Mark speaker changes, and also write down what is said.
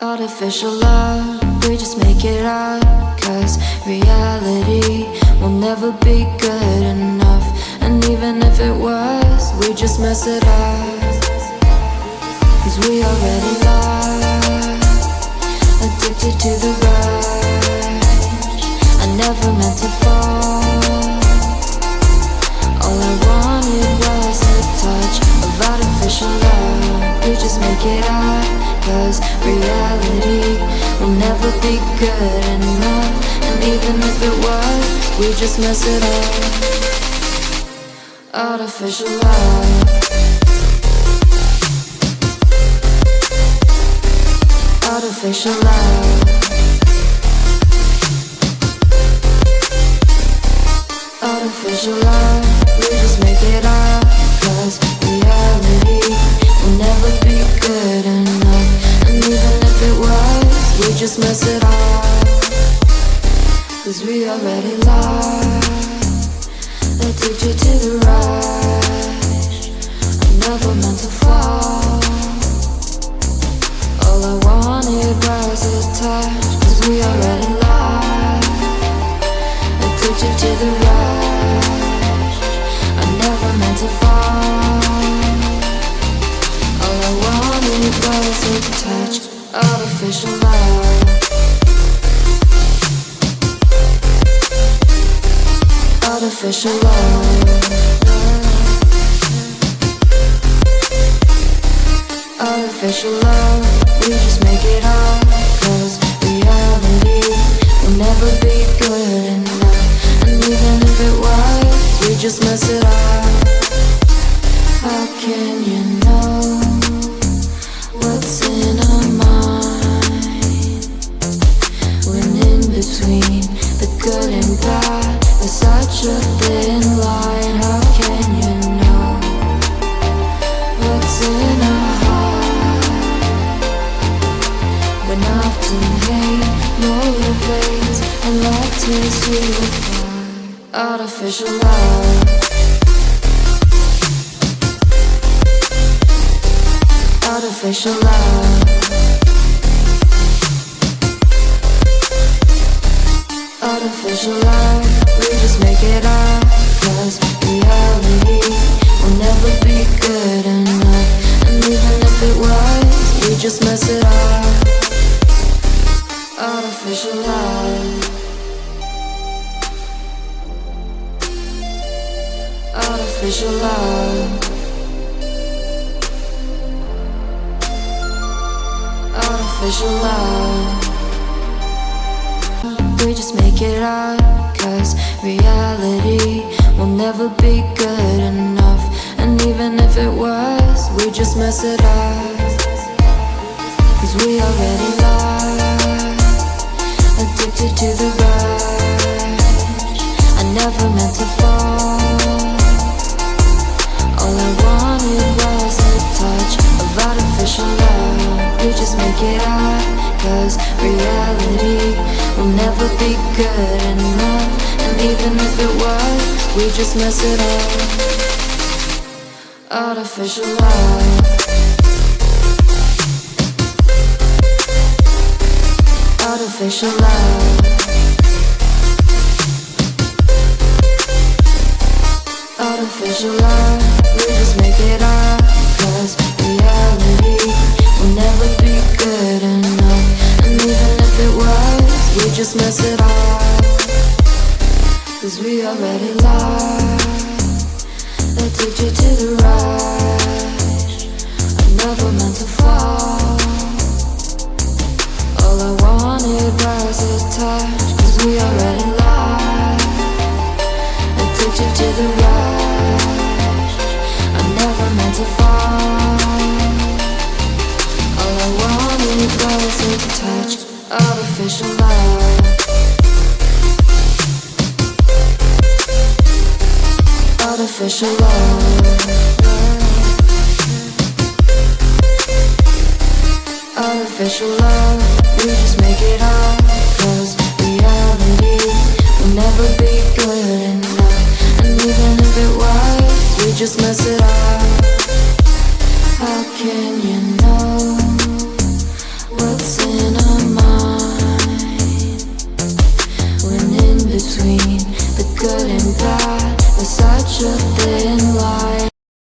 Speaker 1: Artificial love, we just make it up. Cause reality will never be good enough. And even if it was, we just mess it up. Cause we already lost, addicted to the rush. I never meant to fall. All I wanted was a touch of artificial love. We just make it up. Cause reality will never be good enough. And even if it was, we just mess it up. Artificial love. Artificial love. Artificial love. We just make it up. Cause reality will never be good enough. And even if it was, we just mess it up. Cause we already lost, addicted to the rush. I never meant to fall. All I wanted was a touch. Cause we already lost, addicted to the rush. I never meant to fall. All I wanted was a touch. Artificial love. Artificial love. Artificial love. We just make it up. Cause reality will never be good enough. And even if it was, we just mess it up. How can you know what's in our mind? When in between the good and bad, there's such a thin line. How can you know what's in our heart? When often hate motivates and love tears you apart. Artificial love. Artificial love. Artificial love. We just make it up. Cause reality will never be good enough. And even if it was, we just mess it up. Artificial love. Artificial love. Artificial love. We just make it up. Cause reality will never be good enough. And even if it was, we just mess it up. Cause we already lost, addicted to the rush. I never meant to fall. All I wanted was a touch of artificial love. We just make it up. Cause reality will never be good enough. And even if it was, we just mess it up. Artificial love. Artificial love. Artificial love. We just make it up. Cause reality will never be good enough. And even if it was, we just mess it up. Cause we already lost, addicted to the rush. I never meant to fall. All I wanted was a touch. Cause we already lost, addicted to the rush. I never meant to fall. All I wanted was a touch. Artificial love. Artificial love. Artificial love. We just make it up. Cause reality will never be good enough. And even if it was, we just mess it up. How can you know what's in side by side.